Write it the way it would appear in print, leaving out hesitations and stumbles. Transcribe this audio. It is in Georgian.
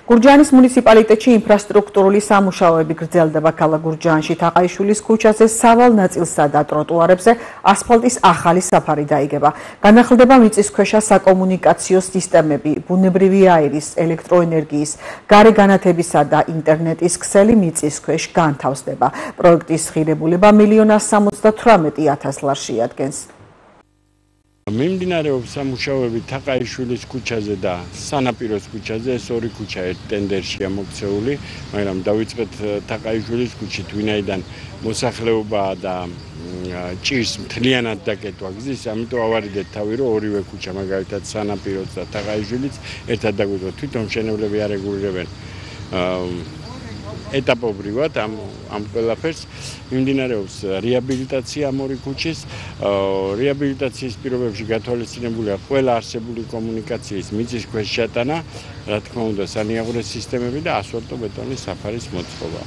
გურჯაანის მუნიციპალიტეტში ინფრასტრუქტურული სამუშაოები გრძელდება ქალაქ გურჯაანში თაყაიშვილის ქუჩაზე სავალ ნაწილსა და ტროტუარებზე ასფალტის ახალი საფარი დაიგება. განახლდება მიწისქვეშა საკომუნიკაციო სისტემები, ბუნებრივი აირის, ელექტროენერგიის, გარე განათებისა და ინტერნეტის ქსელი მიწისქვეშ განთავსდება. პროექტის ღირებულება 1,78,000 ლარს შეადგენს. მიმდინარეობს სამუშაოები თაყაიშვილის ქუჩაზე და სანაპიროს ქუჩაზე. ეს ორი ქუჩა ერთ ტენდერშია მოქცეული, მაგრამ დავიწყეთ თაყაიშვილის ქუჩით, ვინაიდან მოსახლეობაა და ჭირს მთლიანად დაკეტვა გზის, ამიტომ ავარიდეთ თავი, რომ ორივე ქუჩა, მაგალითად სანაპიროც და თაყაიშვილიც ერთად დაგვიწყოთ. თვითონ მშენებლები არეგულირებენ ეტაპობრივად ამ ყველაფერს. მიმდინარეობს რეაბილიტაცია ამ ორი ქუჩის. რეაბილიტაციის პირობებში გათვალისწინებულია ყველა არსებული კომუნიკაციის მიწისქვეშ ჩატანა, რა თქმა უნდა, სანიაღვრე სისტემები და ასფალტო-ბეტონის საფარის მოწყობა.